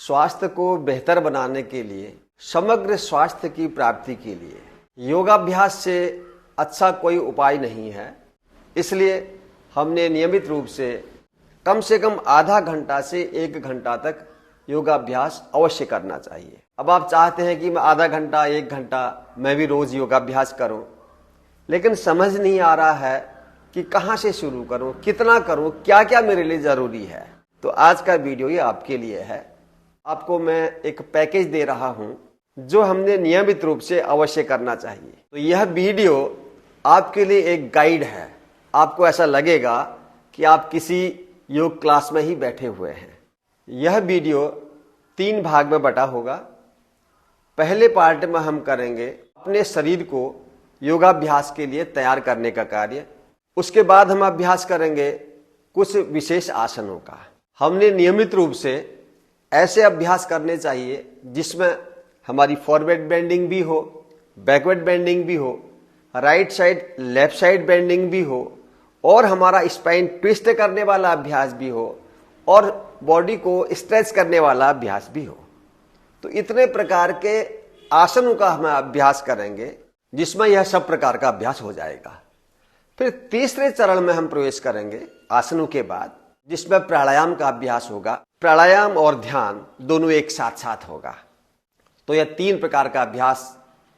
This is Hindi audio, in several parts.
स्वास्थ्य को बेहतर बनाने के लिए, समग्र स्वास्थ्य की प्राप्ति के लिए योगाभ्यास से अच्छा कोई उपाय नहीं है। इसलिए हमने नियमित रूप से कम आधा घंटा से 1 घंटा तक योगाभ्यास अवश्य करना चाहिए। अब आप चाहते हैं कि मैं आधा घंटा 1 घंटा मैं भी रोज योगाभ्यास करूं, लेकिन समझ नहीं आ रहा है कि कहां से शुरू करूं, कितना करूं, क्या क्या मेरे लिए जरूरी है। तो आज का वीडियो ये आपके लिए है। आपको मैं एक पैकेज दे रहा हूं जो हमने नियमित रूप से अवश्य करना चाहिए। तो यह वीडियो आपके लिए एक गाइड है। आपको ऐसा लगेगा कि आप किसी योग क्लास में ही बैठे हुए हैं। यह वीडियो 3 भाग में बटा होगा। पहले पार्ट में हम करेंगे अपने शरीर को योगाभ्यास के लिए तैयार करने का कार्य। उसके बाद हम अभ्यास करेंगे कुछ विशेष आसनों का। हमने नियमित रूप से ऐसे अभ्यास करने चाहिए जिसमें हमारी फॉरवर्ड बेंडिंग भी हो, बैकवर्ड बेंडिंग भी हो, right side left side bending भी हो, और हमारा स्पाइन ट्विस्ट करने वाला अभ्यास भी हो, और बॉडी को स्ट्रेच करने वाला अभ्यास भी हो। तो इतने प्रकार के आसनों का हम अभ्यास करेंगे जिसमें यह सब प्रकार का अभ्यास हो जाएगा। फिर तीसरे चरण में हम प्रवेश करेंगे आसनों के बाद, जिसमें प्राणायाम का अभ्यास होगा। प्राणायाम और ध्यान दोनों एक साथ साथ होगा। तो यह 3 प्रकार का अभ्यास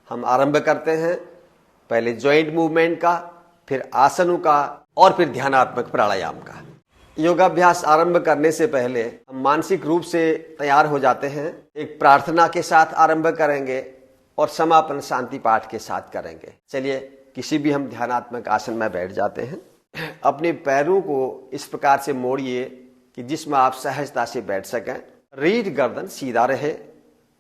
हम आरंभ करते हैं। पहले जॉइंट मूवमेंट का, फिर आसनों का, और फिर ध्यानात्मक प्राणायाम का। योगाभ्यास आरंभ करने से पहले हम मानसिक रूप से तैयार हो जाते हैं। एक प्रार्थना के साथ आरंभ करेंगे और समापन शांति पाठ के साथ करेंगे। चलिए किसी भी हम ध्यानात्मक आसन में बैठ जाते हैं। अपने पैरों को इस प्रकार से मोड़िए कि जिसमें आप सहजता से बैठ सकें। रीढ़ गर्दन सीधा रहे।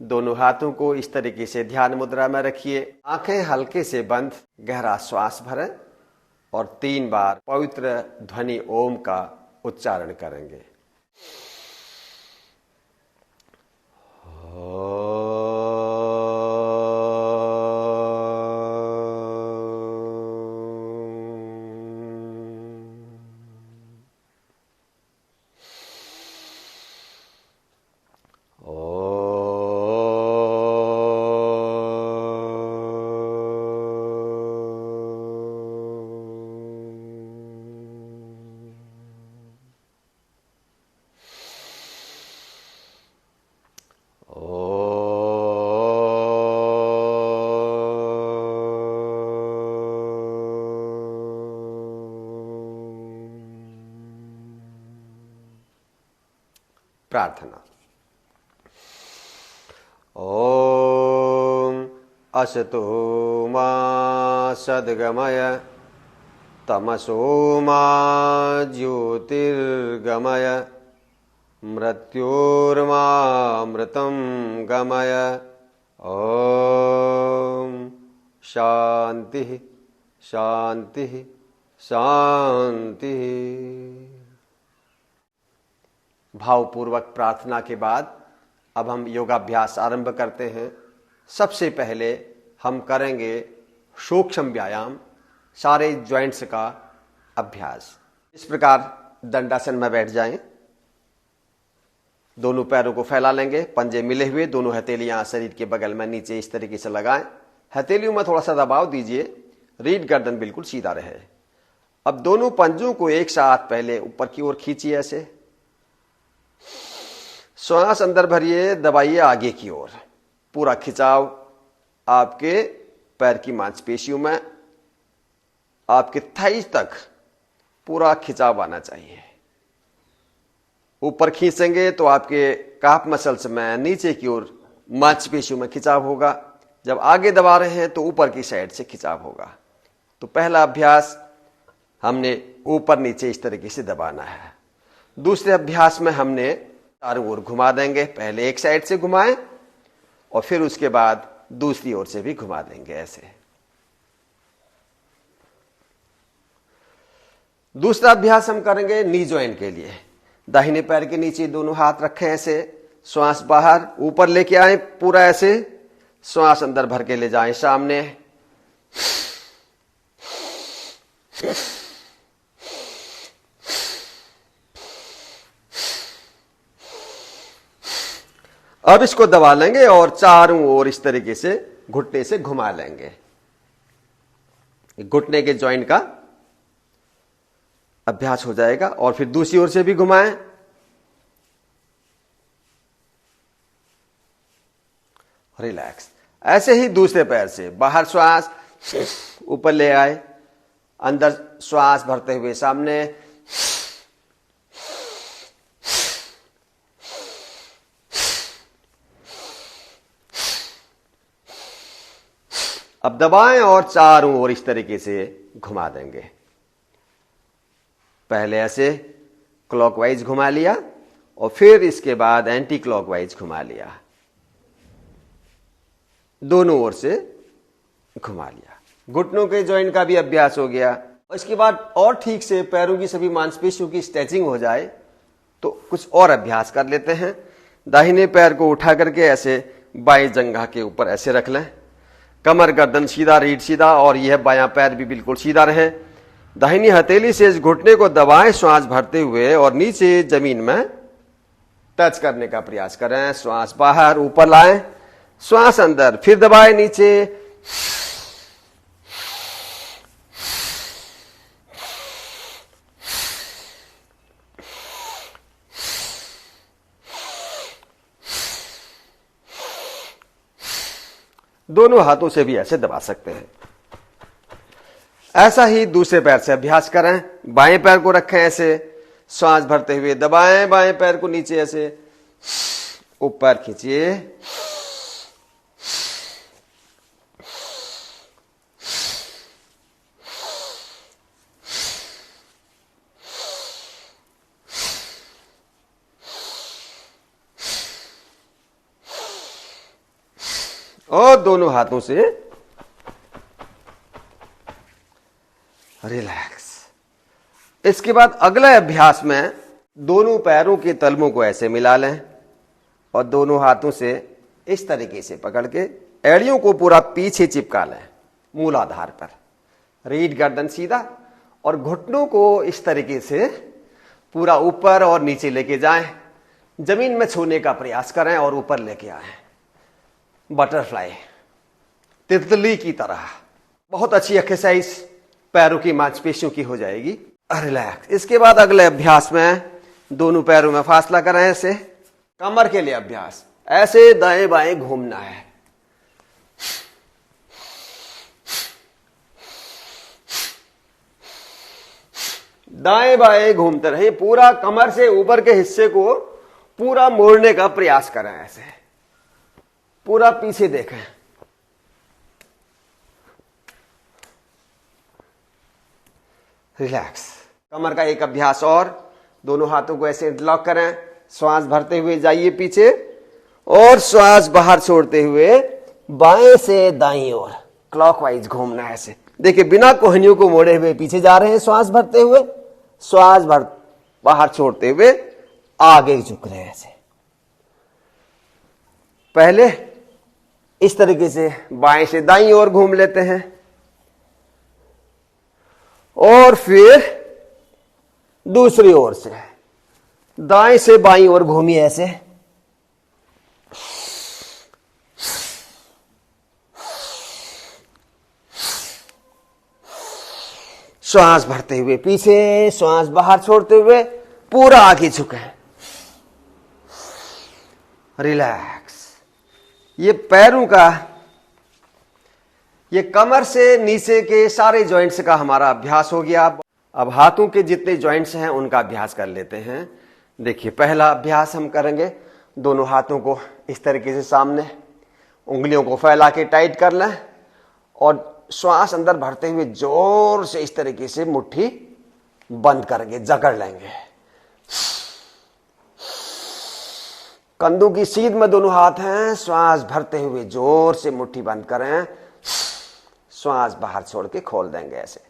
दोनों हाथों को इस तरीके से ध्यान मुद्रा में रखिए। आंखें हल्के से बंद, गहरा श्वास भरें और 3 बार पवित्र ध्वनि ओम का उच्चारण करेंगे। प्रार्थना। ओम असतो मा सद्गमय तमसो मा ज्योतिर्गमय मृत्योर्मामृतं गमय। ओम शांति शांति शांति। भावपूर्वक प्रार्थना के बाद अब हम योगाभ्यास आरंभ करते हैं। सबसे पहले हम करेंगे सूक्ष्म व्यायाम, सारे जॉइंट्स का अभ्यास। इस प्रकार दंडासन में बैठ जाएं। दोनों पैरों को फैला लेंगे, पंजे मिले हुए, दोनों हथेलियां शरीर के बगल में नीचे इस तरीके से लगाएं। हथेलियों में थोड़ा सा दबाव दीजिए, रीढ़ गर्दन बिल्कुल सीधा रहे। अब दोनों पंजों को एक साथ पहले ऊपर की ओर खींचिए ऐसे। श्वास अंदर भरिए, दबाइए आगे की ओर। पूरा खिंचाव आपके पैर की मांसपेशियों में, आपके थाइज तक पूरा खिंचाव आना चाहिए। ऊपर खींचेंगे तो आपके काफ मसल्स में नीचे की ओर मांसपेशियों में खिंचाव होगा। जब आगे दबा रहे हैं तो ऊपर की साइड से खिंचाव होगा। तो पहला अभ्यास हमने ऊपर नीचे इस तरीके से दबाना है। दूसरे अभ्यास में हमने चारों ओर घुमा देंगे। पहले एक साइड से घुमाएं और फिर उसके बाद दूसरी ओर से भी घुमा देंगे ऐसे। दूसरा अभ्यास हम करेंगे नी जॉइंट के लिए। दाहिने पैर के नीचे दोनों हाथ रखें ऐसे। श्वास बाहर ऊपर लेके आए पूरा ऐसे। श्वास अंदर भर के ले जाएं सामने। अब इसको दबा लेंगे और चारों ओर इस तरीके से घुटने से घुमा लेंगे। घुटने के जॉइंट का अभ्यास हो जाएगा। और फिर दूसरी ओर से भी घुमाएं। रिलैक्स। ऐसे ही दूसरे पैर से बाहर श्वास ऊपर ले आए, अंदर श्वास भरते हुए सामने, अब दबाएं और चारों ओर इस तरीके से घुमा देंगे। पहले ऐसे क्लॉकवाइज घुमा लिया और फिर इसके बाद एंटी क्लॉकवाइज घुमा लिया, दोनों ओर से घुमा लिया। घुटनों के जॉइंट का भी अभ्यास हो गया। इसके बाद और ठीक से पैरों की सभी मांसपेशियों की स्ट्रेचिंग हो जाए तो कुछ और अभ्यास कर लेते हैं। दाहिने पैर को उठा करके ऐसे बाएं जंघा के ऊपर ऐसे रख लें, कमर गर्दन सीधा, रीढ़ सीधा, और यह बायां पैर भी बिल्कुल सीधा रहे। दाहिनी हथेली से इस घुटने को दबाएं श्वास भरते हुए और नीचे जमीन में टच करने का प्रयास करें। श्वास बाहर ऊपर लाएं, श्वास अंदर, फिर दबाएं नीचे, दोनों हाथों से भी ऐसे दबा सकते हैं। ऐसा ही दूसरे पैर से अभ्यास करें। बाएं पैर को रखें ऐसे, श्वास भरते हुए दबाएं बाएं पैर को नीचे ऐसे ऊपर खींचिए, और दोनों हाथों से रिलैक्स। इसके बाद अगले अभ्यास में दोनों पैरों के तलवों को ऐसे मिला लें और दोनों हाथों से इस तरीके से पकड़ के एड़ियों को पूरा पीछे चिपका लें, मूलाधार पर, रीढ़ गर्दन सीधा, और घुटनों को इस तरीके से पूरा ऊपर और नीचे लेके जाएं, जमीन में छूने का प्रयास करें और ऊपर लेके आए, बटरफ्लाई, तितली की तरह। बहुत अच्छी एक्सरसाइज पैरों की मांसपेशियों की हो जाएगी। रिलैक्स। इसके बाद अगले अभ्यास में दोनों पैरों में फासला करें ऐसे। कमर के लिए अभ्यास, ऐसे दाएं बाएं घूमना है। दाएं बाएं घूमते रहिए, पूरा कमर से ऊपर के हिस्से को पूरा मोड़ने का प्रयास करें ऐसे, पूरा पीछे देखें। रिलैक्स। कमर का एक अभ्यास और, दोनों हाथों को ऐसे इंटरलॉक करें, श्वास भरते हुए जाइए पीछे और श्वास बाहर छोड़ते हुए बाएं से दाईं ओर क्लॉकवाइज घूमना है ऐसे। देखिए बिना कोहनियों को मोड़े हुए पीछे जा रहे हैं, श्वास भरते हुए, श्वास बाहर छोड़ते हुए आगे झुक रहे हैं ऐसे। पहले इस तरीके से बाएं से दाईं ओर घूम लेते हैं और फिर दूसरी ओर से दाएं से बाईं ओर घूमिए ऐसे। श्वास भरते हुए पीछे, श्वास बाहर छोड़ते हुए पूरा आगे झुके। रिलैक्स। ये पैरों का, ये कमर से नीचे के सारे जॉइंट्स का हमारा अभ्यास हो गया। अब हाथों के जितने जॉइंट्स हैं उनका अभ्यास कर लेते हैं। देखिए पहला अभ्यास हम करेंगे, दोनों हाथों को इस तरीके से सामने, उंगलियों को फैला के टाइट कर लें और श्वास अंदर भरते हुए जोर से इस तरीके से मुट्ठी बंद करेंगे, जकड़ लेंगे। कंधों की सीध में दोनों हाथ हैं, श्वास भरते हुए जोर से मुट्ठी बंद करें, श्वास बाहर छोड़ के खोल देंगे ऐसे।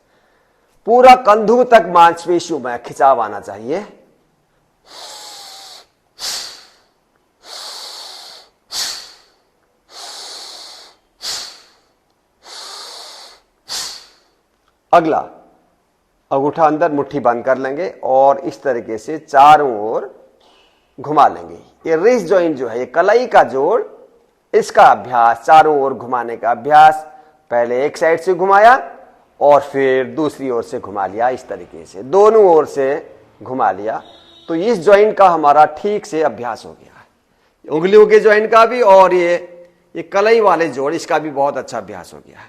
पूरा कंधों तक मांसपेशियों में खिंचाव आना चाहिए। अगला, अंगूठा अंदर, मुट्ठी बंद कर लेंगे और इस तरीके से चारों ओर घुमा लेंगे। ये रिस्ट जॉइंट जो है, ये कलाई का जोड़, इसका अभ्यास, चारों ओर घुमाने का अभ्यास। पहले एक साइड से घुमाया और फिर दूसरी ओर से घुमा लिया, इस तरीके से दोनों ओर से घुमा लिया। तो इस जॉइंट का हमारा ठीक से अभ्यास हो गया, उंगलियों के जॉइंट का भी और ये कलाई वाले जोड़, इसका भी बहुत अच्छा अभ्यास हो गया।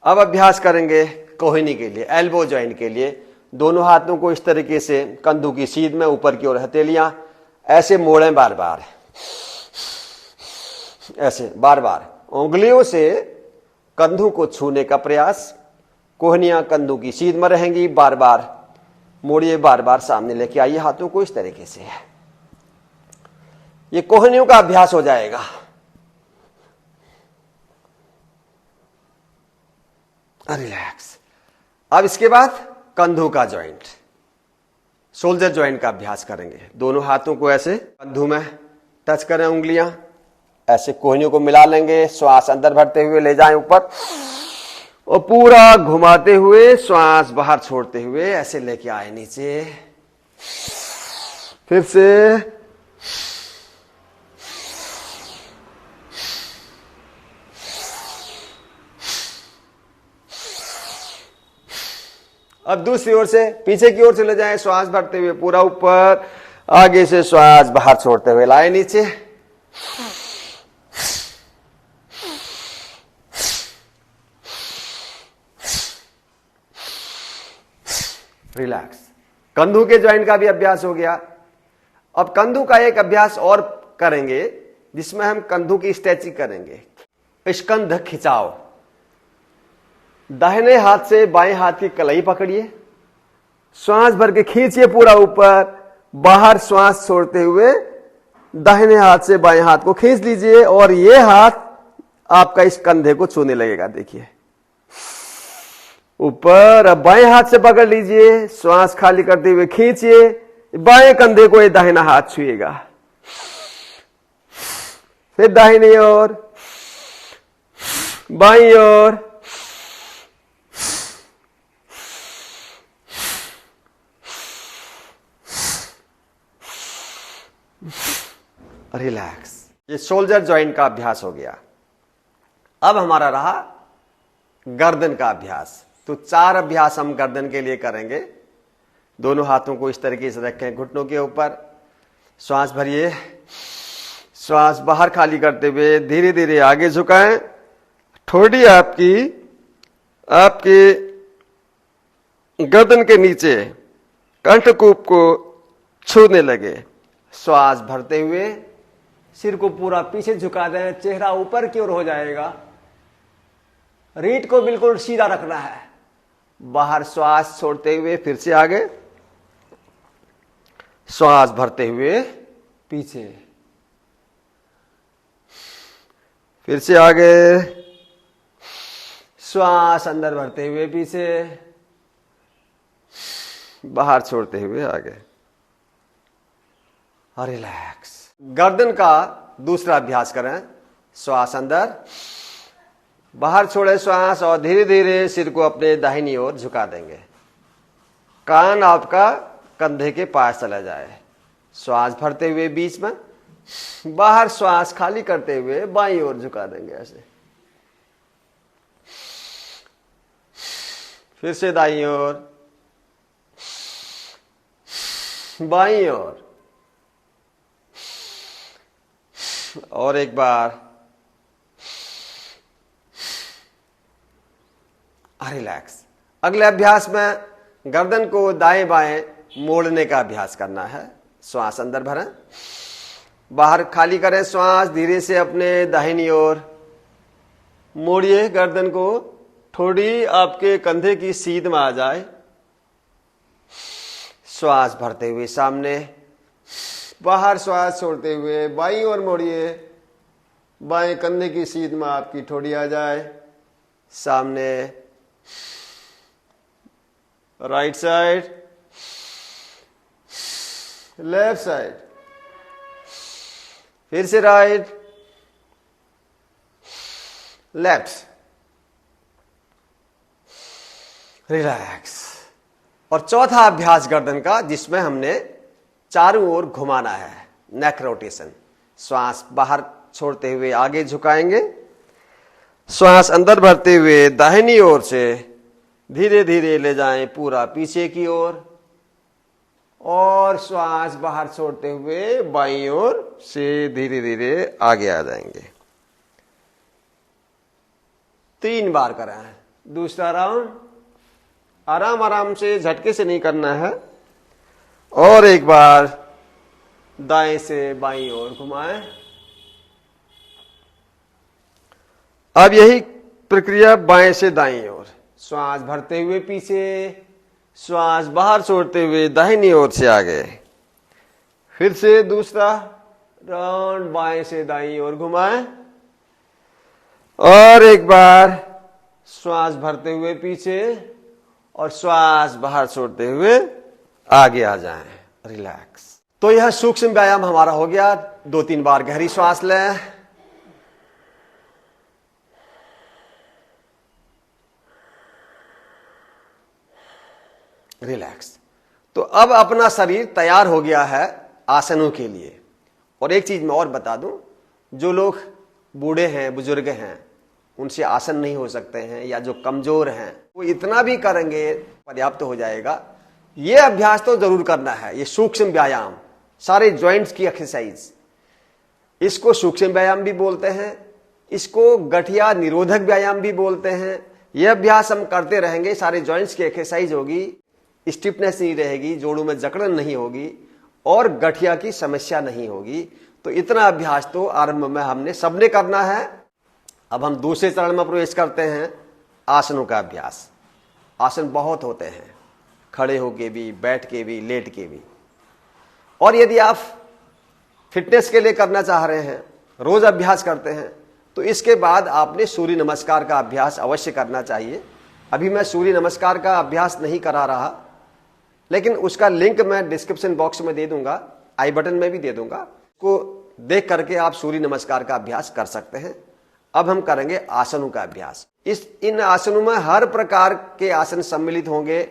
अब अभ्यास करेंगे कोहनी के लिए, एल्बो जॉइंट के लिए। दोनों हाथों को इस तरीके से कंधों की सीध में ऊपर की ओर हथेलियां ऐसे मोड़ें, बार बार ऐसे बार बार उंगलियों से कंधों को छूने का प्रयास। कोहनियां कंधों की सीध में रहेंगी, बार बार मोड़िए, बार बार सामने लेके आइए हाथों को इस तरीके से। ये कोहनियों का अभ्यास हो जाएगा। रिलैक्स। अब इसके बाद कंधों का जॉइंट, शोल्डर जॉइंट का अभ्यास करेंगे। दोनों हाथों को ऐसे कंधों में टच करें, उंगलियां ऐसे कोहनियों को मिला लेंगे। श्वास अंदर भरते हुए ले जाएं ऊपर और पूरा घुमाते हुए श्वास बाहर छोड़ते हुए ऐसे लेके आए नीचे। फिर से अब दूसरी ओर से पीछे की ओर चले जाएं, श्वास भरते हुए पूरा ऊपर, आगे से श्वास बाहर छोड़ते हुए लाए नीचे। रिलैक्स। कंधों के जॉइंट का भी अभ्यास हो गया। अब कंधों का एक अभ्यास और करेंगे जिसमें हम कंधों की स्ट्रेचिंग करेंगे। स्कंध खिंचाव। दाहिने हाथ से बाएं हाथ की कलाई पकड़िए, श्वास भर के खींचिए पूरा ऊपर, बाहर श्वास छोड़ते हुए दाहिने हाथ से बाएं हाथ को खींच लीजिए और ये हाथ आपका इस कंधे को छूने लगेगा। देखिए ऊपर। अब बाएं हाथ से पकड़ लीजिए, श्वास खाली करते हुए खींचिए, बाएं कंधे को ये दाहिना हाथ छुएगा। फिर दाहिनी ओर, बाईं ओर, रिलैक्स। ये शोल्डर जॉइंट का अभ्यास हो गया। अब हमारा रहा गर्दन का अभ्यास। तो 4 अभ्यास हम गर्दन के लिए करेंगे। दोनों हाथों को इस तरीके से रखें घुटनों के ऊपर, श्वास भरिए, श्वास बाहर खाली करते हुए धीरे धीरे आगे झुकाएं। ठोड़ी आपकी गर्दन के नीचे कंठकूप को छूने लगे। श्वास भरते हुए सिर को पूरा पीछे झुका दें, चेहरा ऊपर की ओर हो जाएगा। रीढ़ को बिल्कुल सीधा रखना है। बाहर श्वास छोड़ते हुए फिर से आगे, श्वास भरते हुए पीछे, फिर से आगे, श्वास अंदर भरते हुए पीछे, बाहर छोड़ते हुए आगे। रिलैक्स। गर्दन का दूसरा अभ्यास करें। श्वास अंदर, बाहर छोड़े श्वास और धीरे धीरे सिर को अपने दाहिनी ओर झुका देंगे। कान आपका कंधे के पास चला जाए। श्वास भरते हुए बीच में, बाहर श्वास खाली करते हुए बाईं ओर झुका देंगे ऐसे। फिर से दाईं ओर, बाईं ओर, और एक बार। रिलैक्स। अगले अभ्यास में गर्दन को दाएं बाएं मोड़ने का अभ्यास करना है। श्वास अंदर भरें, बाहर खाली करें श्वास, धीरे से अपने दाहिनी ओर मोड़िए गर्दन को, थोड़ी आपके कंधे की सीध में आ जाए। श्वास भरते हुए सामने, बाहर श्वास छोड़ते हुए बाईं ओर मोड़िए, बाएं कंधे की सीध में आपकी ठोड़ी आ जाए। सामने, राइट साइड, लेफ्ट साइड, फिर से राइट, लेफ्ट। रिलैक्स। और चौथा अभ्यास गर्दन का, जिसमें हमने चारों ओर घुमाना है। Neck rotation. श्वास बाहर छोड़ते हुए आगे झुकाएंगे, श्वास अंदर भरते हुए दाहिनी ओर से धीरे धीरे ले जाएं पूरा पीछे की ओर, और श्वास बाहर छोड़ते हुए बाईं ओर से धीरे धीरे आगे आ जाएंगे। 3 बार करें। दूसरा राउंड आराम आराम से, झटके से नहीं करना है। और एक बार दाएं से बाईं ओर घुमाएं। अब यही प्रक्रिया बाएं से दाईं ओर, श्वास भरते हुए पीछे, श्वास बाहर छोड़ते हुए दाहिनी ओर से आगे। फिर से दूसरा राउंड बाएं से दाईं ओर घुमाएं, और एक बार श्वास भरते हुए पीछे और श्वास बाहर छोड़ते हुए आगे आ जाएं। रिलैक्स। तो यह सूक्ष्म व्यायाम हमारा हो गया। 2-3 बार गहरी श्वास लें, रिलैक्स। तो अब अपना शरीर तैयार हो गया है आसनों के लिए। और एक चीज मैं और बता दूं, जो लोग बूढ़े हैं, बुजुर्ग हैं, उनसे आसन नहीं हो सकते हैं, या जो कमजोर हैं, वो इतना भी करेंगे पर्याप्त हो जाएगा। ये अभ्यास तो जरूर करना है, ये सूक्ष्म व्यायाम, सारे जॉइंट्स की एक्सरसाइज। इसको सूक्ष्म व्यायाम भी बोलते हैं, इसको गठिया निरोधक व्यायाम भी बोलते हैं। यह अभ्यास हम करते रहेंगे, सारे जॉइंट्स की एक्सरसाइज होगी, स्टिफनेस नहीं रहेगी, जोड़ों में जकड़न नहीं होगी, और गठिया की समस्या नहीं होगी। तो इतना अभ्यास तो आरंभ में हमने सबने करना है। अब हम दूसरे चरण में प्रवेश करते हैं, आसनों का अभ्यास। आसन बहुत होते हैं, खड़े होके भी, बैठ के भी, लेट के भी। और यदि आप फिटनेस के लिए करना चाह रहे हैं, रोज अभ्यास करते हैं, तो इसके बाद आपने सूर्य नमस्कार का अभ्यास अवश्य करना चाहिए। अभी मैं सूर्य नमस्कार का अभ्यास नहीं करा रहा, लेकिन उसका लिंक मैं डिस्क्रिप्शन बॉक्स में दे दूंगा, आई बटन में भी दे दूंगा। को देख करके आप सूर्य नमस्कार का अभ्यास कर सकते हैं। अब हम करेंगे आसनों का अभ्यास। इन आसनों में हर प्रकार के आसन सम्मिलित होंगे।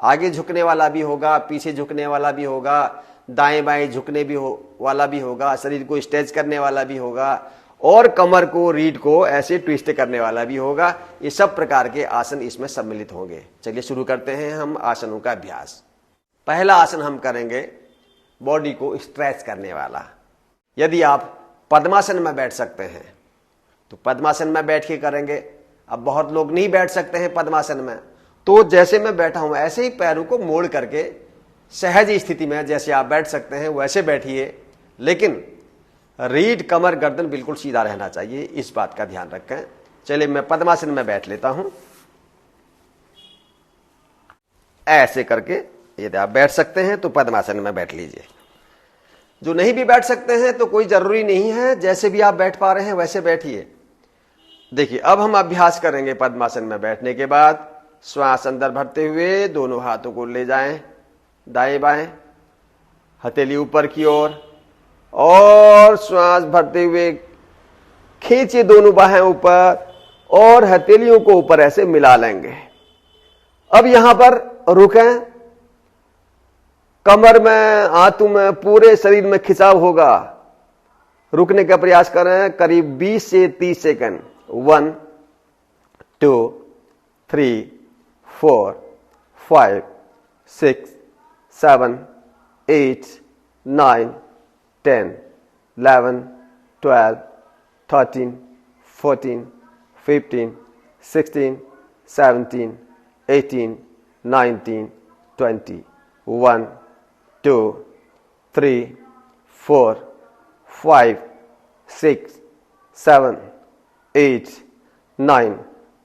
आगे झुकने वाला भी होगा, पीछे झुकने वाला भी होगा, दाएं बाएं झुकने भी वाला भी होगा, शरीर को स्ट्रेच करने वाला भी होगा, और कमर को, रीढ़ को ऐसे ट्विस्ट करने वाला भी होगा। ये सब प्रकार के आसन इसमें सम्मिलित होंगे। चलिए शुरू करते हैं हम आसनों का अभ्यास। पहला आसन हम करेंगे बॉडी को स्ट्रेच करने वाला। यदि आप पद्मासन में बैठ सकते हैं तो पद्मासन में बैठ के करेंगे। अब बहुत लोग नहीं बैठ सकते हैं पद्मासन में, तो जैसे मैं बैठा हूं ऐसे ही पैरों को मोड़ करके सहज स्थिति में जैसे आप बैठ सकते हैं वैसे बैठिए, लेकिन रीढ़, कमर, गर्दन बिल्कुल सीधा रहना चाहिए, इस बात का ध्यान रखें। चलिए मैं पद्मासन में बैठ लेता हूं। ऐसे करके यदि आप बैठ सकते हैं तो पद्मासन में बैठ लीजिए। जो नहीं भी बैठ सकते हैं तो कोई जरूरी नहीं है, जैसे भी आप बैठ पा रहे हैं वैसे बैठिए। देखिए अब हम अभ्यास करेंगे। पद्मासन में बैठने के बाद श्वास अंदर भरते हुए दोनों हाथों को ले जाएं दाएं बाएं, हथेली ऊपर की ओर, और श्वास भरते हुए खींचिए दोनों बाहें ऊपर और हथेलियों को ऊपर ऐसे मिला लेंगे। अब यहां पर रुकें। कमर में, हाथों में, पूरे शरीर में खिंचाव होगा। रुकने का प्रयास करें करीब 20 से 30 सेकंड। 1 2 3 4 5 6 7 8 9 10 11 12 13 14 15 16 17 18 19 20 1 2 3 4 5 6 7 8 9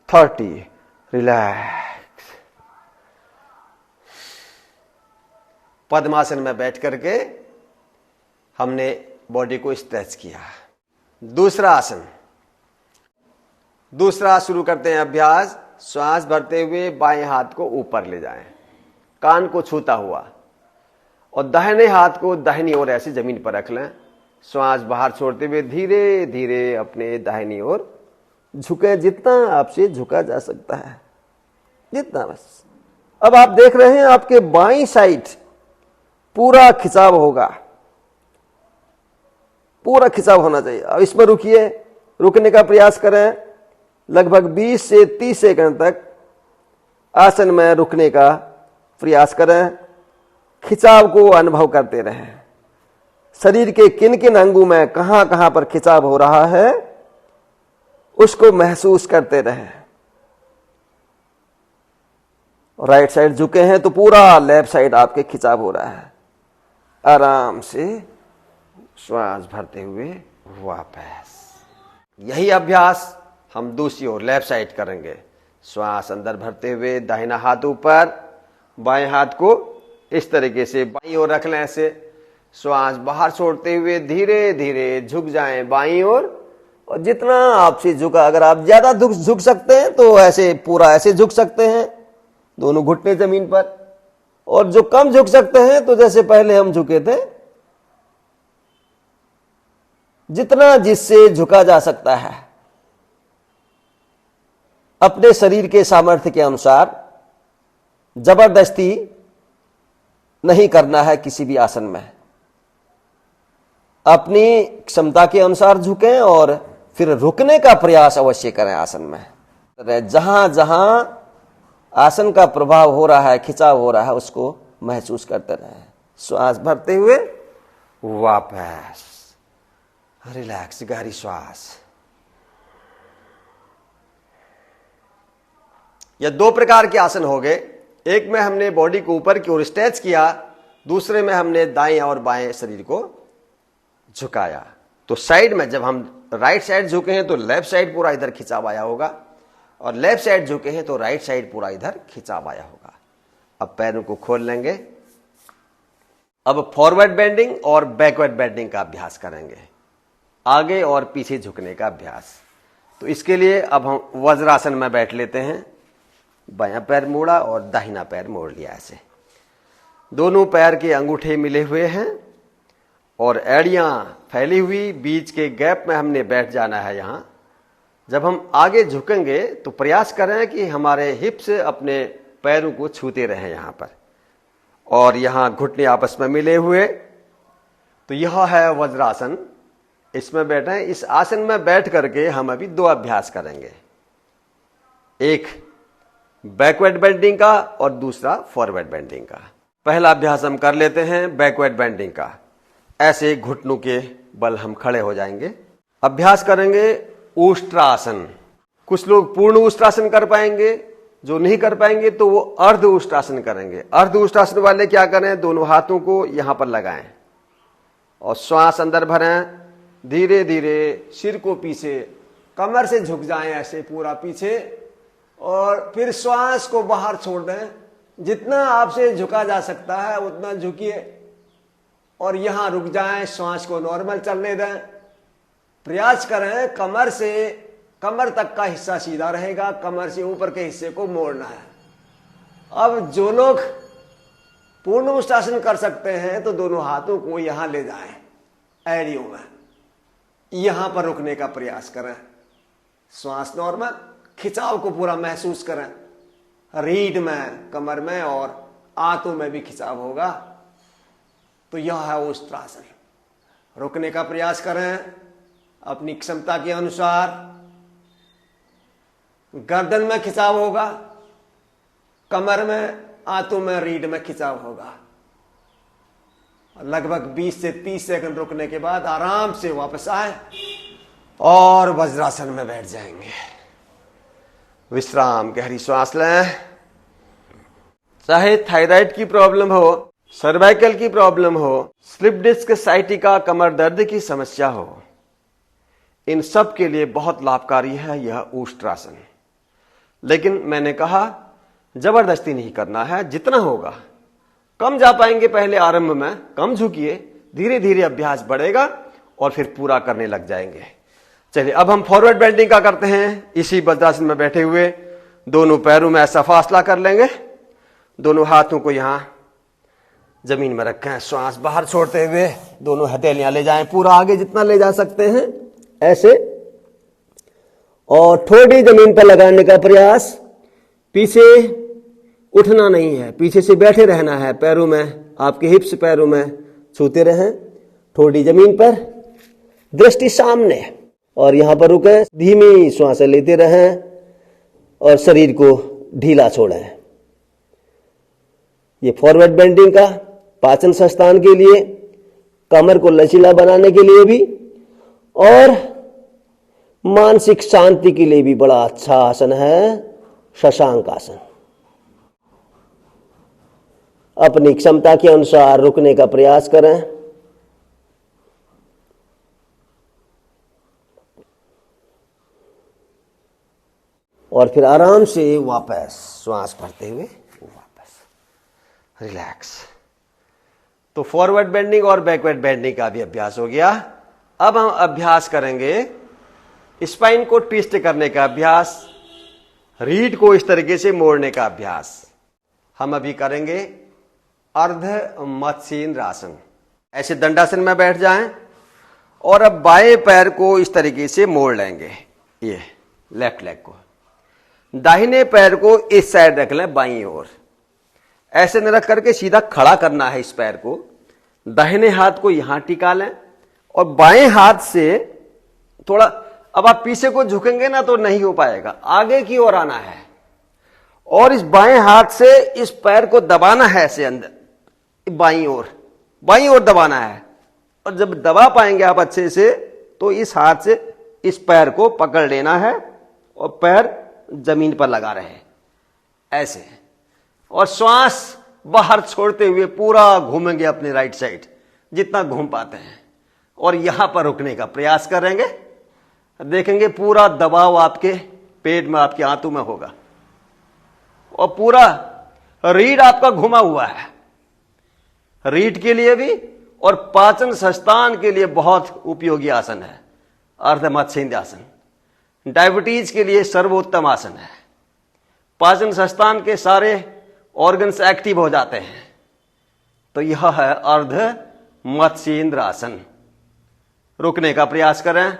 30। रिलैक्स। पद्मासन में बैठ करके हमने बॉडी को स्ट्रेच किया। दूसरा आसन, दूसरा शुरू करते हैं अभ्यास। श्वास भरते हुए बाएं हाथ को ऊपर ले जाएं, कान को छूता हुआ, और दाहिने हाथ को दाहिनी ओर ऐसे जमीन पर रख लें। श्वास बाहर छोड़ते हुए धीरे धीरे अपने दाहिनी ओर झुके, जितना आपसे झुका जा सकता है, जितना बस। अब आप देख रहे हैं आपके बाईं साइड पूरा खिंचाव होगा, पूरा खिंचाव होना चाहिए। अब इसमें रुकिए, रुकने का प्रयास करें। लगभग 20 से 30 सेकंड तक आसन में रुकने का प्रयास करें। खिंचाव को अनुभव करते रहें। शरीर के किन किन अंगों में कहां कहां पर खिंचाव हो रहा है उसको महसूस करते रहें। राइट साइड झुके हैं तो पूरा लेफ्ट साइड आपके खिंचाव हो रहा है। आराम से श्वास भरते हुए वापस। यही अभ्यास हम दूसरी ओर लेफ्ट साइड करेंगे। श्वास अंदर भरते हुए दाहिना हाथ ऊपर, बाएं हाथ को इस तरीके से बाईं ओर रख लें। ऐसे श्वास बाहर छोड़ते हुए धीरे धीरे झुक जाएं बाईं ओर। और जितना आपसे झुका, अगर आप ज्यादा झुक सकते हैं तो ऐसे पूरा ऐसे झुक सकते हैं, दोनों घुटने जमीन पर। और जो कम झुक सकते हैं तो जैसे पहले हम झुके थे, जितना जिससे झुका जा सकता है अपने शरीर के सामर्थ्य के अनुसार। जबरदस्ती नहीं करना है किसी भी आसन में। अपनी क्षमता के अनुसार झुकें और फिर रुकने का प्रयास अवश्य करें आसन में। जहां जहां आसन का प्रभाव हो रहा है, खिंचाव हो रहा है, उसको महसूस करते रहें। श्वास भरते हुए वापस, रिलैक्स, गहरी श्वास। यह दो प्रकार के आसन हो गए। एक में हमने बॉडी को ऊपर की ओर स्ट्रेच किया, दूसरे में हमने दाएं और बाएं शरीर को झुकाया। तो साइड में जब हम राइट साइड झुके हैं तो लेफ्ट साइड पूरा इधर खिंचाव आया होगा, और लेफ्ट साइड झुके हैं तो राइट साइड पूरा इधर खिंचाव आया होगा। अब पैरों को खोल लेंगे। अब फॉरवर्ड बेंडिंग और बैकवर्ड बेंडिंग का अभ्यास करेंगे, आगे और पीछे झुकने का अभ्यास। तो इसके लिए अब हम वज्रासन में बैठ लेते हैं। बायां पैर मोड़ा और दाहिना पैर मोड़ लिया। ऐसे दोनों पैर के अंगूठे मिले हुए हैं और एड़ियां फैली हुई, बीच के गैप में हमने बैठ जाना है। यहां जब हम आगे झुकेंगे तो प्रयास करें कि हमारे हिप्स अपने पैरों को छूते रहें यहां पर, और यहां घुटने आपस में मिले हुए। तो यह है वज्रासन, इसमें बैठे। इस आसन में बैठ करके हम अभी दो अभ्यास करेंगे, एक बैकवर्ड बेंडिंग का और दूसरा फॉरवर्ड बेंडिंग का। पहला अभ्यास हम कर लेते हैं बैकवर्ड बेंडिंग का। ऐसे घुटनों के बल हम खड़े हो जाएंगे। अभ्यास करेंगे उष्ट्रासन। कुछ लोग पूर्ण उष्ट्रासन कर पाएंगे, जो नहीं कर पाएंगे तो वो अर्ध उष्ट्रासन करेंगे। अर्ध उष्ट्रासन वाले क्या करें, दोनों हाथों को यहां पर लगाएं और श्वास अंदर भरें। धीरे धीरे सिर को पीछे, कमर से झुक जाएं ऐसे पूरा पीछे, और फिर श्वास को बाहर छोड़ दें। जितना आपसे झुका जा सकता है उतना झुकिए और यहां रुक जाएं। श्वास को नॉर्मल चलने दें। प्रयास करें कमर तक का हिस्सा सीधा रहेगा, कमर से ऊपर के हिस्से को मोड़ना है। अब जो लोग पूर्ण उष्ट्रासन कर सकते हैं तो दोनों हाथों को यहां ले जाएं, एड़ियों में, यहां पर रुकने का प्रयास करें। श्वास नॉर्मल, खिंचाव को पूरा महसूस करें। रीढ़ में, कमर में और आंतों में भी खिंचाव होगा। तो यह है उष्ट्रासन। रुकने का प्रयास करें अपनी क्षमता के अनुसार। गर्दन में खिंचाव होगा, कमर में, आंतों में, रीढ़ में खिंचाव होगा। लगभग 20 से 30 सेकंड रुकने के बाद आराम से वापस आए और वज्रासन में बैठ जाएंगे। विश्राम, गहरी श्वास लें। चाहे थायराइड की प्रॉब्लम हो, सर्वाइकल की प्रॉब्लम हो, स्लिप डिस्क, साइटिका, कमर दर्द की समस्या हो, इन सब के लिए बहुत लाभकारी है यह उष्ट्रासन। लेकिन मैंने कहा जबरदस्ती नहीं करना है, जितना होगा। कम जा पाएंगे पहले आरंभ में, कम झुकिए, धीरे धीरे अभ्यास बढ़ेगा और फिर पूरा करने लग जाएंगे। चलिए अब हम फॉरवर्ड बेंडिंग का करते हैं। इसी वज्रासन में बैठे हुए दोनों पैरों में ऐसा फासला कर लेंगे, दोनों हाथों को यहां जमीन में रखें। श्वास बाहर छोड़ते हुए दोनों हथेलियां ले जाएं, पूरा आगे जितना ले जा सकते हैं ऐसे, और ठोड़ी जमीन पर लगाने का प्रयास। पीछे उठना नहीं है, पीछे से बैठे रहना है। पैरों में, आपके हिप्स पैरों में छूते रहें, ठोड़ी जमीन पर। दृष्टि सामने, और यहां पर रुके, धीमी श्वास लेते रहें और शरीर को ढीला छोड़ें। ये फॉरवर्ड बेंडिंग का पाचन संस्थान के लिए, कमर को लचीला बनाने के लिए भी और मानसिक शांति के लिए भी बड़ा अच्छा आसन है शशांक आसन। अपनी क्षमता के अनुसार रुकने का प्रयास करें। और फिर आराम से वापस श्वास भरते हुए वापस रिलैक्स। तो फॉरवर्ड बेंडिंग और बैकवर्ड बेंडिंग का भी अभ्यास हो गया। अब हम अभ्यास करेंगे स्पाइन को ट्विस्ट करने का अभ्यास, रीढ़ को इस तरीके से मोड़ने का अभ्यास। हम अभी करेंगे अर्ध मत्स्येंद्र आसन। ऐसे दंडासन में बैठ जाएं और अब बाएं पैर को इस तरीके से मोड़ लेंगे, ये लेफ्ट लेग को। दाहिने पैर को इस साइड रख लें बाईं ओर, ऐसे न रख करके सीधा खड़ा करना है इस पैर को। दाहिने हाथ को यहां टिका लें और बाएं हाथ से थोड़ा, अब आप पीछे को झुकेंगे ना तो नहीं हो पाएगा, आगे की ओर आना है और इस बाएं हाथ से इस पैर को दबाना है ऐसे अंदर, बाईं ओर दबाना है। और जब दबा पाएंगे आप अच्छे से तो इस हाथ से इस पैर को पकड़ लेना है और पैर जमीन पर लगा रहे ऐसे, और श्वास बाहर छोड़ते हुए पूरा घूमेंगे अपने राइट साइड जितना घूम पाते हैं, और यहां पर रुकने का प्रयास करेंगे। देखेंगे पूरा दबाव आपके पेट में, आपके आंतों में होगा और पूरा रीढ़ आपका घुमा हुआ है। रीढ़ के लिए भी और पाचन संस्थान के लिए बहुत उपयोगी आसन है अर्ध मत्स्येंद्र आसन। डायबिटीज के लिए सर्वोत्तम आसन है। पाचन संस्थान के सारे ऑर्गन्स एक्टिव हो जाते हैं। तो यह है अर्ध मत्स्येंद्र आसन। रुकने का प्रयास करें।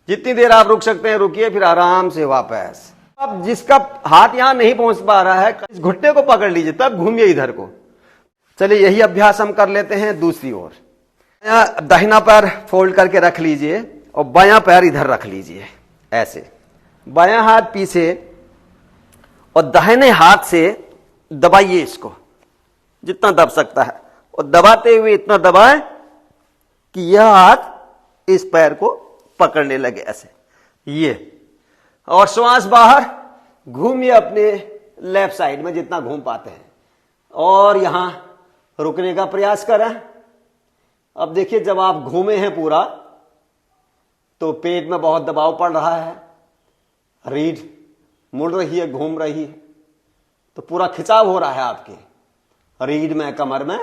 जितनी देर आप रुक सकते हैं रुकिए, फिर आराम से वापस। अब जिसका हाथ यहां नहीं पहुंच पा रहा है, इस घुटने को पकड़ लीजिए, तब घूमिए इधर को। चलिए यही अभ्यास हम कर लेते हैं दूसरी ओर। दाहिना पैर फोल्ड करके रख लीजिए और बायां पैर इधर रख लीजिए ऐसे, बायां हाथ पीछे और दाहिने हाथ से दबाइए इसको जितना दब सकता है, और दबाते हुए इतना दबाएं कि यह हाथ इस पैर को पकड़ने लगे ऐसे, ये। और श्वास बाहर घूमिए अपने लेफ्ट साइड में जितना घूम पाते हैं, और यहां रुकने का प्रयास करें। अब देखिए जब आप घूमे हैं पूरा तो पेट में बहुत दबाव पड़ रहा है, रीढ़ मुड़ रही है, घूम रही है, तो पूरा खिंचाव हो रहा है आपके रीढ़ में, कमर में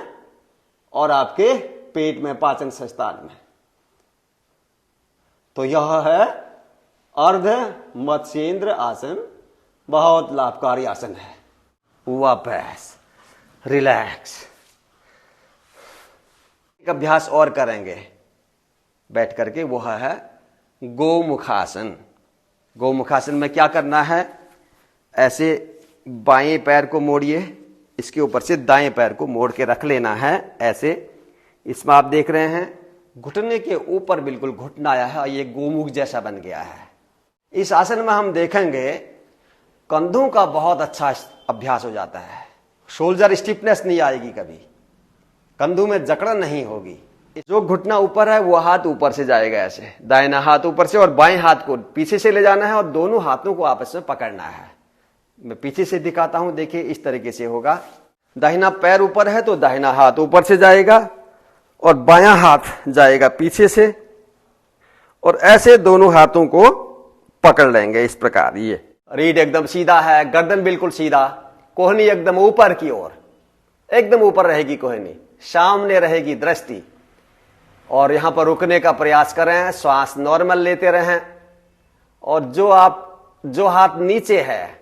और आपके पेट में, पाचन संस्थान में। तो यह है अर्ध मत्स्येंद्र आसन, बहुत लाभकारी आसन है। वापस रिलैक्स। एक अभ्यास और करेंगे बैठ करके, वो है गोमुखासन। गोमुखासन में क्या करना है, ऐसे बाएं पैर को मोड़िए, इसके ऊपर से दाएं पैर को मोड़ के रख लेना है ऐसे। इसमें आप देख रहे हैं घुटने के ऊपर बिल्कुल घुटना आया है और ये गोमुख जैसा बन गया है। इस आसन में हम देखेंगे कंधों का बहुत अच्छा अभ्यास हो जाता है। शोल्डर स्टिफनेस नहीं आएगी, कभी कंधों में जकड़न नहीं होगी। जो घुटना ऊपर है वो हाथ ऊपर से जाएगा ऐसे, दाहिना हाथ ऊपर से, और बाएं हाथ को पीछे से ले जाना है और दोनों हाथों को आपस में पकड़ना है। मैं पीछे से दिखाता हूं, देखिए इस तरीके से होगा। दाहिना पैर ऊपर है तो दाहिना हाथ ऊपर से जाएगा और बायां हाथ जाएगा पीछे से, और ऐसे दोनों हाथों को पकड़ लेंगे इस प्रकार। ये रीढ़ एकदम सीधा है, गर्दन बिल्कुल सीधा, कोहनी एकदम ऊपर की ओर, एकदम ऊपर रहेगी कोहनी, सामने रहेगी दृष्टि। और यहां पर रुकने का प्रयास करें, श्वास नॉर्मल लेते रहें। और जो हाथ नीचे है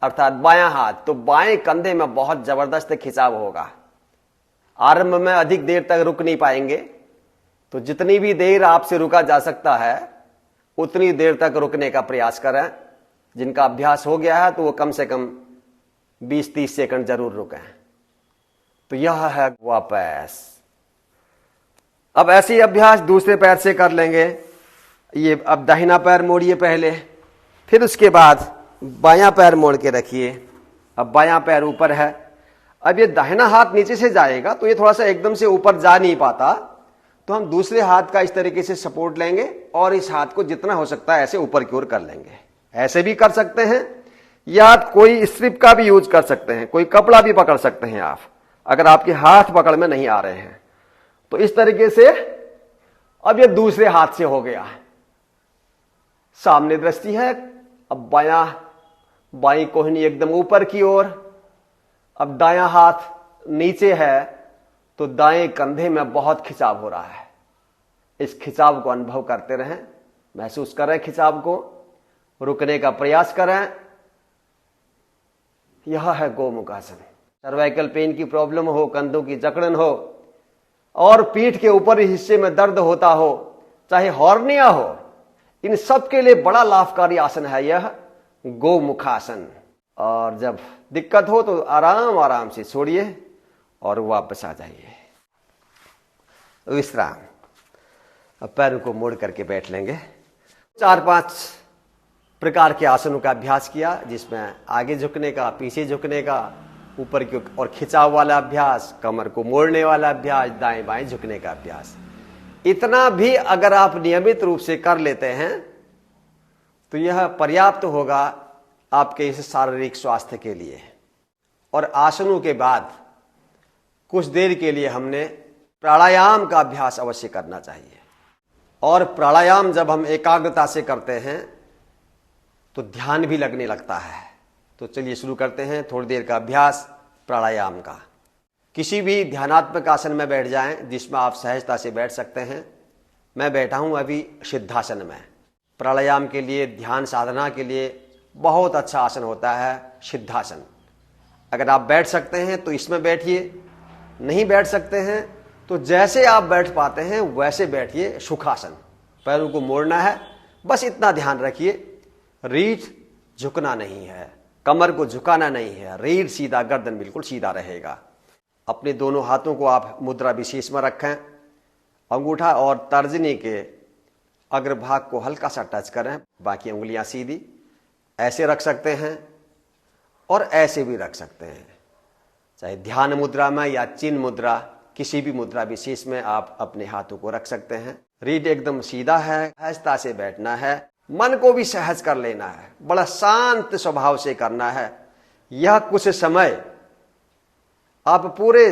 अर्थात बायां हाथ, तो बाएं कंधे में बहुत जबरदस्त खिंचाव होगा। आरंभ में अधिक देर तक रुक नहीं पाएंगे, तो जितनी भी देर आपसे रुका जा सकता है उतनी देर तक रुकने का प्रयास करें। जिनका अभ्यास हो गया है तो वो कम से कम 20-30 सेकंड जरूर रुकें। तो यह है वापस। अब ऐसे ही अभ्यास दूसरे पैर से कर लेंगे। ये अब दाहिना पैर मोड़िए पहले, फिर उसके बाद बायां पैर मोड़ के रखिए। अब बायां पैर ऊपर है। अब ये दाहिना हाथ नीचे से जाएगा तो ये थोड़ा सा एकदम से ऊपर जा नहीं पाता, तो हम दूसरे हाथ का इस तरीके से सपोर्ट लेंगे और इस हाथ को जितना हो सकता है ऐसे ऊपर की ओर कर लेंगे। ऐसे भी कर सकते हैं या कोई स्ट्रिप का भी यूज कर सकते हैं, कोई कपड़ा भी पकड़ सकते हैं आप, अगर आपके हाथ पकड़ में नहीं आ रहे हैं तो इस तरीके से। अब ये दूसरे हाथ से हो गया। सामने दृष्टि है। अब बाईं कोहनी एकदम ऊपर की ओर। अब दायां हाथ नीचे है तो दाएं कंधे में बहुत खिंचाव हो रहा है। इस खिंचाव को अनुभव करते रहें, महसूस करें खिंचाव को, रुकने का प्रयास करें। यह है गोमुख आसन। सर्वाइकल पेन की प्रॉब्लम हो, कंधों की जकड़न हो और पीठ के ऊपरी हिस्से में दर्द होता हो, चाहे हॉर्निया हो, इन सब के लिए बड़ा लाभकारी आसन है यह गोमुखासन। और जब दिक्कत हो तो आराम आराम से छोड़िए और वापस आ जाइए। विश्राम। अब पैरों को मोड़ करके बैठ लेंगे। 4-5 प्रकार के आसनों का अभ्यास किया, जिसमें आगे झुकने का, पीछे झुकने का, ऊपर की और खिंचाव वाला अभ्यास, कमर को मोड़ने वाला अभ्यास, दाएं बाएं झुकने का अभ्यास। इतना भी अगर आप नियमित रूप से कर लेते हैं तो यह पर्याप्त होगा आपके इस शारीरिक स्वास्थ्य के लिए। और आसनों के बाद कुछ देर के लिए हमने प्राणायाम का अभ्यास अवश्य करना चाहिए। और प्राणायाम जब हम एकाग्रता से करते हैं तो ध्यान भी लगने लगता है। तो चलिए शुरू करते हैं थोड़ी देर का अभ्यास प्राणायाम का। किसी भी ध्यानात्मक आसन में बैठ जाएं जिसमें आप सहजता से बैठ सकते हैं। मैं बैठा हूं अभी सिद्धासन में। प्राणायाम के लिए, ध्यान साधना के लिए बहुत अच्छा आसन होता है सिद्धासन। अगर आप बैठ सकते हैं तो इसमें बैठिए, नहीं बैठ सकते हैं तो जैसे आप बैठ पाते हैं वैसे बैठिए सुखासन। पैरों को मोड़ना है, बस इतना ध्यान रखिए। रीढ़ झुकना नहीं है, कमर को झुकाना नहीं है, रीढ़ सीधा, गर्दन बिल्कुल सीधा रहेगा। अपने दोनों हाथों को आप मुद्रा विशेष में रखें। अंगूठा और तर्जनी के अग्रभाग को हल्का सा टच करें, बाकी उंगलियां सीधी। ऐसे रख सकते हैं और ऐसे भी रख सकते हैं, चाहे ध्यान मुद्रा में या चिन्ह मुद्रा, किसी भी मुद्रा विशेष में आप अपने हाथों को रख सकते हैं। रीढ़ एकदम सीधा है, सहजता से बैठना है, मन को भी सहज कर लेना है, बड़ा शांत स्वभाव से करना है। यह कुछ समय आप पूरे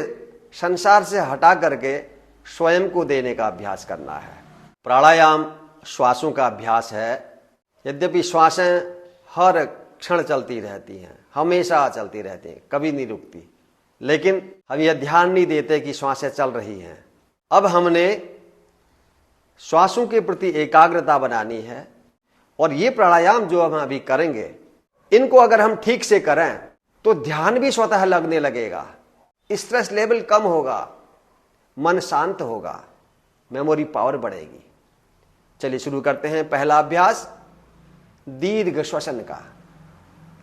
संसार से हटा करके स्वयं को देने का अभ्यास करना है। प्राणायाम श्वासों का अभ्यास है। यद्यपि श्वासें हर क्षण चलती रहती हैं, हमेशा चलती रहती हैं, कभी नहीं रुकती, लेकिन हम यह ध्यान नहीं देते कि श्वासें चल रही हैं। अब हमने श्वासों के प्रति एकाग्रता बनानी है। और ये प्राणायाम जो हम अभी करेंगे, इनको अगर हम ठीक से करें तो ध्यान भी स्वतः लगने लगेगा, स्ट्रेस लेवल कम होगा, मन शांत होगा, मेमोरी पावर बढ़ेगी। चलिए शुरू करते हैं। पहला अभ्यास दीर्घ श्वसन का,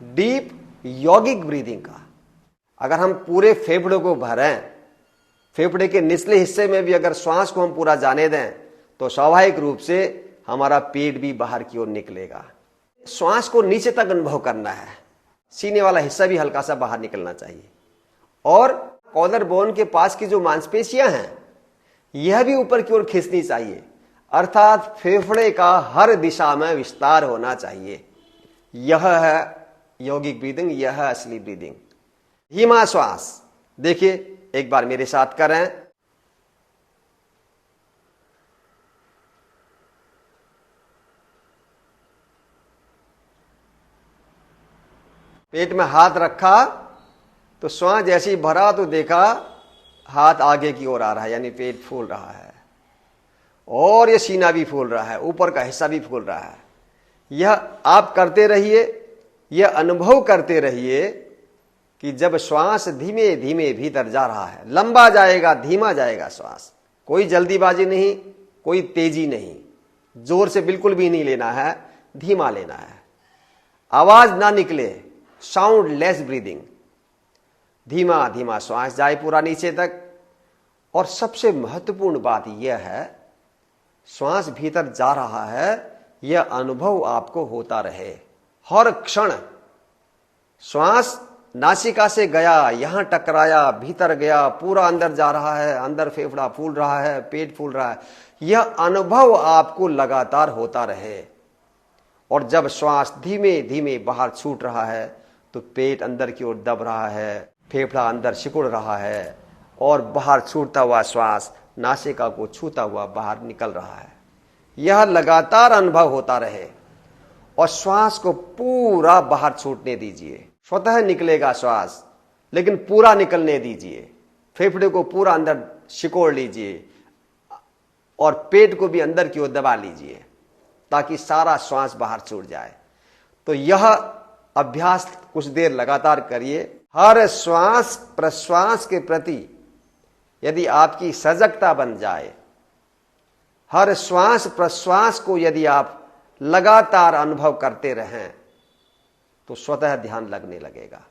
डीप यौगिक ब्रीदिंग का। अगर हम पूरे फेफड़े को भरें, फेफड़े के निचले हिस्से में भी अगर श्वास को हम पूरा जाने दें तो स्वाभाविक रूप से हमारा पेट भी बाहर की ओर निकलेगा। श्वास को नीचे तक अनुभव करना है, सीने वाला हिस्सा भी हल्का सा बाहर निकलना चाहिए। और कॉलर बोन के पास की जो मांसपेशियां हैं यह भी ऊपर की ओर खींचनी चाहिए, अर्थात फेफड़े का हर दिशा में विस्तार होना चाहिए। यह है यौगिक ब्रीदिंग, यह है असली ब्रीदिंग। धीमा श्वास, देखिए एक बार मेरे साथ करें। पेट में हाथ रखा तो श्वास जैसे ही भरा तो देखा हाथ आगे की ओर आ रहा है, यानी पेट फूल रहा है, और ये सीना भी फूल रहा है, ऊपर का हिस्सा भी फूल रहा है। यह आप करते रहिए, यह अनुभव करते रहिए कि जब श्वास धीमे धीमे भीतर जा रहा है, लंबा जाएगा, धीमा जाएगा श्वास, कोई जल्दीबाजी नहीं, कोई तेजी नहीं, जोर से बिल्कुल भी नहीं लेना है, धीमा लेना है, आवाज ना निकले, साउंड लेस ब्रीदिंग, धीमा धीमा श्वास जाए पूरा नीचे तक। और सबसे महत्वपूर्ण बात यह है, श्वास भीतर जा रहा है, यह अनुभव आपको होता रहे हर क्षण। श्वास नासिका से गया, यहां टकराया, भीतर गया, पूरा अंदर जा रहा है, अंदर फेफड़ा फूल रहा है, पेट फूल रहा है, यह अनुभव आपको लगातार होता रहे। और जब श्वास धीमे धीमे बाहर छूट रहा है तो पेट अंदर की ओर दब रहा है, फेफड़ा अंदर सिकुड़ रहा है और बाहर छूटता हुआ श्वास नासिका को छूता हुआ बाहर निकल रहा है। यह लगातार अनुभव होता रहे और श्वास को पूरा बाहर छूटने दीजिए। स्वतः निकलेगा श्वास, लेकिन पूरा निकलने दीजिए। फेफड़े को पूरा अंदर सिकोड़ लीजिए और पेट को भी अंदर की ओर दबा लीजिए ताकि सारा श्वास बाहर छूट जाए। तो यह अभ्यास कुछ देर लगातार करिए। हर श्वास प्रश्वास के प्रति यदि आपकी सजगता बन जाए, हर श्वास प्रश्वास को यदि आप लगातार अनुभव करते रहें, तो स्वतः ध्यान लगने लगेगा।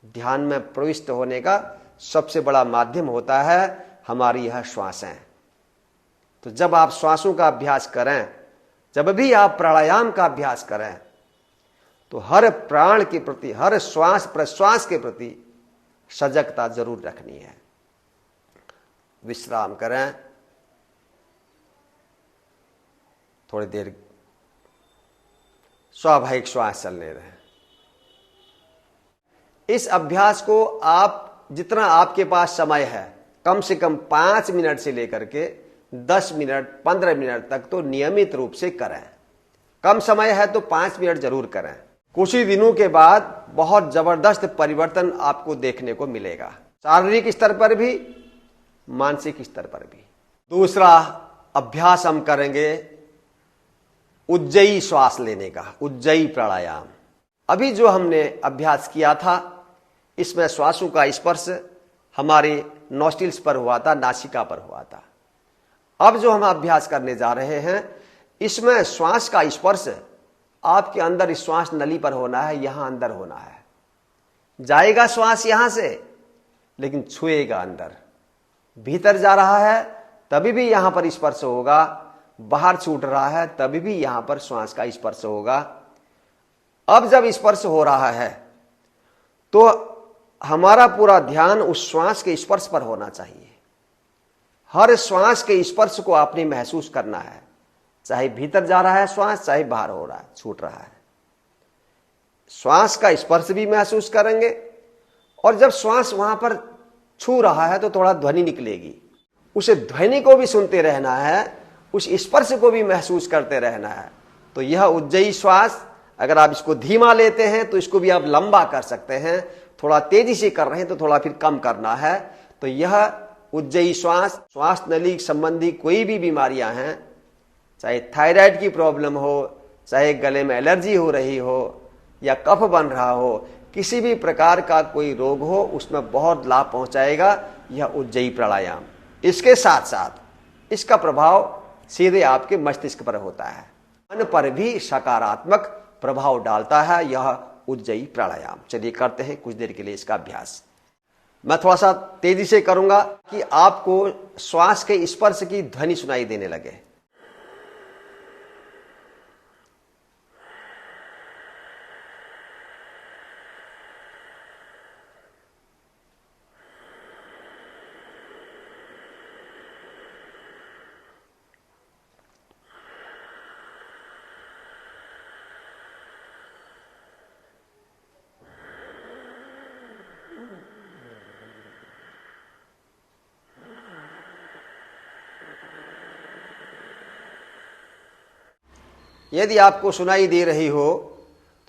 ध्यान में प्रविष्ट होने का सबसे बड़ा माध्यम होता है हमारी यह श्वासें। तो जब आप श्वासों का अभ्यास करें, जब भी आप प्राणायाम का अभ्यास करें, तो हर प्राण के प्रति, हर श्वास प्रश्वास के प्रति सजगता जरूर रखनी है। विश्राम करें, थोड़ी देर स्वाभाविक श्वास चलने रहें। इस अभ्यास को आप जितना आपके पास समय है, कम से कम 5 मिनट से लेकर के 10 मिनट 15 मिनट तक तो नियमित रूप से करें। कम समय है तो 5 मिनट जरूर करें। कुछ ही दिनों के बाद बहुत जबरदस्त परिवर्तन आपको देखने को मिलेगा, शारीरिक स्तर पर भी, मानसिक स्तर पर भी। दूसरा अभ्यास हम करेंगे उज्जयी श्वास लेने का, उज्जयी प्राणायाम। अभी जो हमने अभ्यास किया था, इसमें श्वासों का स्पर्श हमारे नॉस्ट्रिल्स पर हुआ था, नासिका पर हुआ था। अब जो हम अभ्यास करने जा रहे हैं, इसमें श्वास का स्पर्श आपके अंदर श्वास नली पर होना है, यहां अंदर होना है। जाएगा श्वास यहां से, लेकिन छुएगा अंदर। भीतर जा रहा है तभी भी यहां पर स्पर्श होगा, बाहर छूट रहा है तभी भी यहां पर श्वास का स्पर्श होगा। अब जब स्पर्श हो रहा है तो हमारा पूरा ध्यान उस श्वास के स्पर्श पर होना चाहिए। हर श्वास के स्पर्श को आपने महसूस करना है, चाहे भीतर जा रहा है श्वास, चाहे बाहर हो रहा है, छूट रहा है। श्वास का स्पर्श भी महसूस करेंगे और जब श्वास वहां पर छू रहा है तो थोड़ा ध्वनि निकलेगी, उस ध्वनि को भी सुनते रहना है, उस स्पर्श को भी महसूस करते रहना है। तो यह उज्जयी श्वास, अगर आप इसको धीमा लेते हैं तो इसको भी आप लंबा कर सकते हैं, थोड़ा तेजी से कर रहे हैं तो थोड़ा फिर कम करना है। तो यह उज्जयी श्वास, श्वास नली संबंधी कोई भी बीमारियां हैं, चाहे थायराइड की प्रॉब्लम हो, चाहे गले में एलर्जी हो रही हो या कफ बन रहा हो, किसी भी प्रकार का कोई रोग हो, उसमें बहुत लाभ पहुंचाएगा यह उज्जयी प्राणायाम। इसके साथ साथ इसका प्रभाव सीधे आपके मस्तिष्क पर होता है, मन पर भी सकारात्मक प्रभाव डालता है यह उज्जयी प्राणायाम। चलिए करते हैं कुछ देर के लिए इसका अभ्यास। मैं थोड़ा सा तेजी से करूंगा कि आपको श्वास के स्पर्श की ध्वनि सुनाई देने लगे। यदि आपको सुनाई दे रही हो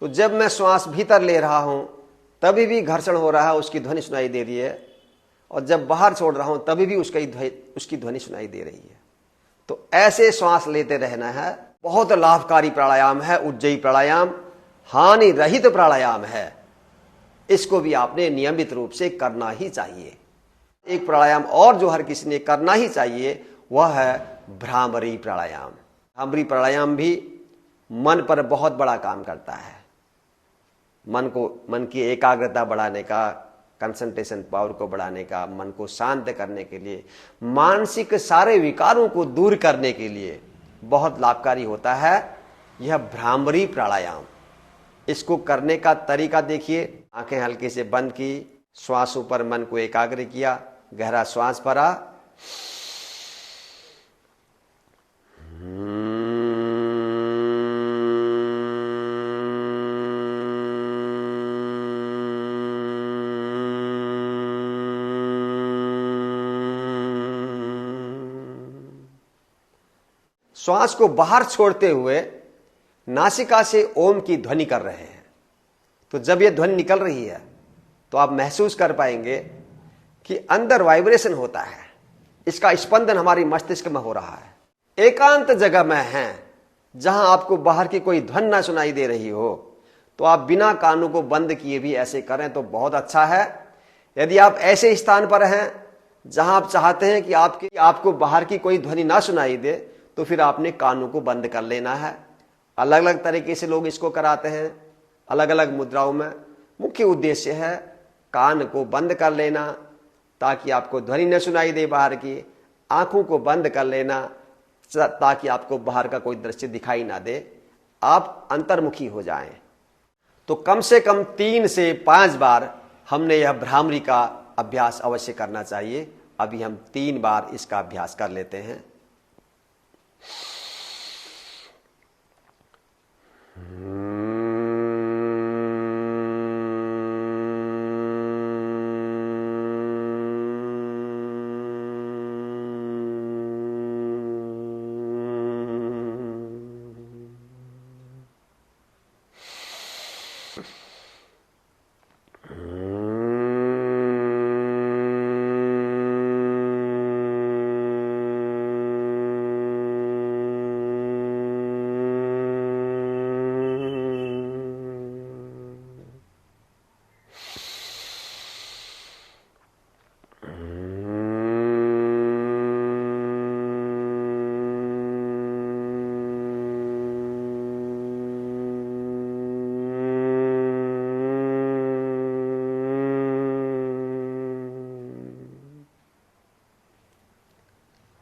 तो जब मैं श्वास भीतर ले रहा हूं तभी भी घर्षण हो रहा है, उसकी ध्वनि सुनाई दे रही है, और जब बाहर छोड़ रहा हूं तभी भी उसकी ध्वनि सुनाई दे रही है। तो ऐसे श्वास लेते रहना है। बहुत लाभकारी प्राणायाम है उज्जयी प्राणायाम, हानि रहित प्राणायाम है। इसको भी आपने नियमित रूप से करना ही चाहिए। एक प्राणायाम और जो हर किसी ने करना ही चाहिए वह है भ्रामरी प्राणायाम। भ्रामरी प्राणायाम भी मन पर बहुत बड़ा काम करता है। मन की एकाग्रता बढ़ाने का कंसंट्रेशन पावर को बढ़ाने का, मन को शांत करने के लिए, मानसिक सारे विकारों को दूर करने के लिए बहुत लाभकारी होता है यह भ्रामरी प्राणायाम। इसको करने का तरीका देखिए। आंखें हल्के से बंद की, श्वासों पर मन को एकाग्र किया, गहरा श्वास भरा, श्वास को बाहर छोड़ते हुए नासिका से ओम की ध्वनि कर रहे हैं। तो जब यह ध्वनि निकल रही है तो आप महसूस कर पाएंगे कि अंदर वाइब्रेशन होता है, इसका स्पंदन हमारी मस्तिष्क में हो रहा है। एकांत जगह में हैं जहां आपको बाहर की कोई ध्वनि ना सुनाई दे रही हो तो आप बिना कानों को बंद किए भी ऐसे करें तो बहुत अच्छा है। यदि आप ऐसे स्थान पर हैं जहां आप चाहते हैं कि आपको बाहर की कोई ध्वनि ना सुनाई दे तो फिर आपने कानों को बंद कर लेना है। अलग अलग तरीके से लोग इसको कराते हैं, अलग अलग मुद्राओं में। मुख्य उद्देश्य है कान को बंद कर लेना ताकि आपको ध्वनि न सुनाई दे बाहर की, आंखों को बंद कर लेना ताकि आपको बाहर का कोई दृश्य दिखाई ना दे, आप अंतर्मुखी हो जाएं। तो कम से कम 3 से 5 बार हमने यह भ्रामरी का अभ्यास अवश्य करना चाहिए। अभी हम 3 बार इसका अभ्यास कर लेते हैं।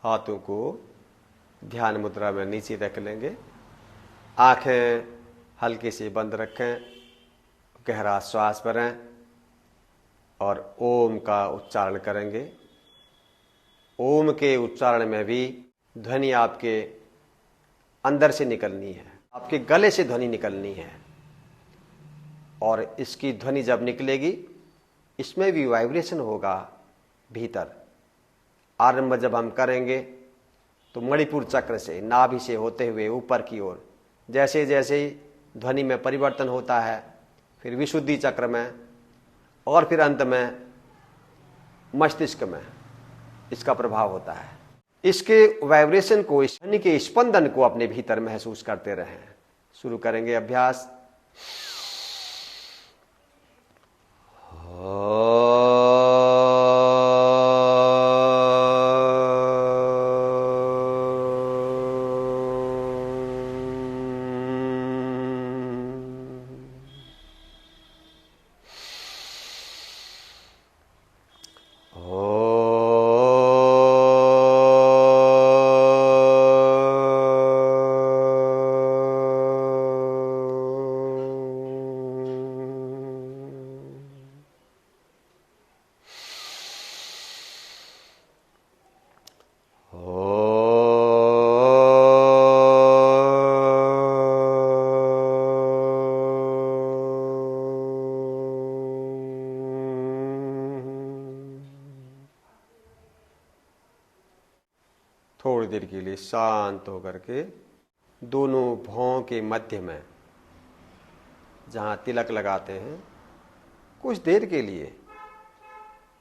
हाथों को ध्यान मुद्रा में नीचे रख लेंगे, आंखें हल्के से बंद रखें, गहरा श्वास भरें और ओम का उच्चारण करेंगे। ओम के उच्चारण में भी ध्वनि आपके अंदर से निकलनी है, आपके गले से ध्वनि निकलनी है। और इसकी ध्वनि जब निकलेगी इसमें भी वाइब्रेशन होगा भीतर। आरंभ जब हम करेंगे तो मणिपुर चक्र से, नाभि से होते हुए ऊपर की ओर जैसे जैसे ही ध्वनि में परिवर्तन होता है, फिर विशुद्धि चक्र में और फिर अंत में मस्तिष्क में इसका प्रभाव होता है। इसके वाइब्रेशन को, इस ध्वनि के स्पंदन को अपने भीतर महसूस करते रहें। शुरू करेंगे अभ्यास। थोड़ी देर के लिए शांत होकर के दोनों भौं के मध्य में जहां तिलक लगाते हैं, कुछ देर के लिए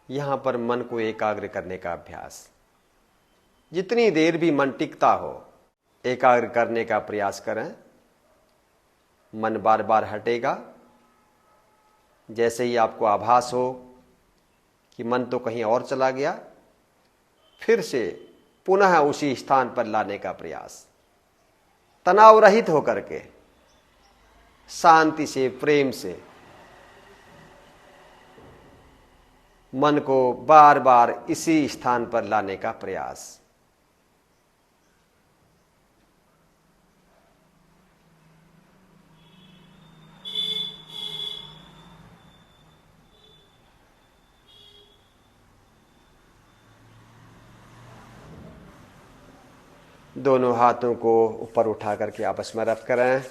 यहां पर मन को एकाग्र करने का अभ्यास। जितनी देर भी मन टिकता हो एकाग्र करने का प्रयास करें। मन बार बार हटेगा। जैसे ही आपको आभास हो कि मन तो कहीं और चला गया, फिर से पुनः उसी स्थान पर लाने का प्रयास, तनाव रहित होकर के, शांति से, प्रेम से। मन को बार बार इसी स्थान पर लाने का प्रयास। दोनों हाथों को ऊपर उठा करके आपस में रब करें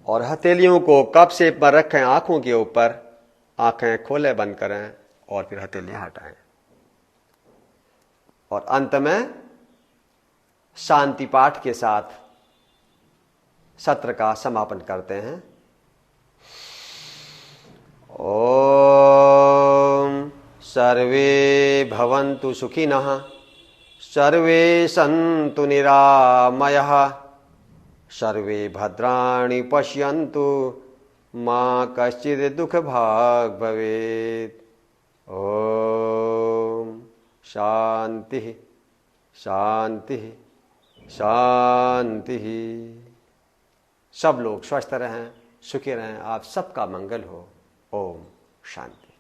और हथेलियों को कप शेप पर रखें आंखों के ऊपर। आंखें खोले बंद करें और फिर हथेलियां हटाएं और अंत में शांति पाठ के साथ सत्र का समापन करते हैं। ओम सर्वे भवन्तु सुखिनः, सर्वे सन्तु निरामयः, सर्वे भद्राणि पश्यन्तु, मा कश्चित् दुःखभाग् भवेत्। ओम शांति शांति शांति। सब लोग स्वस्थ रहें, सुखी रहें, आप सबका मंगल हो। ओम शांति।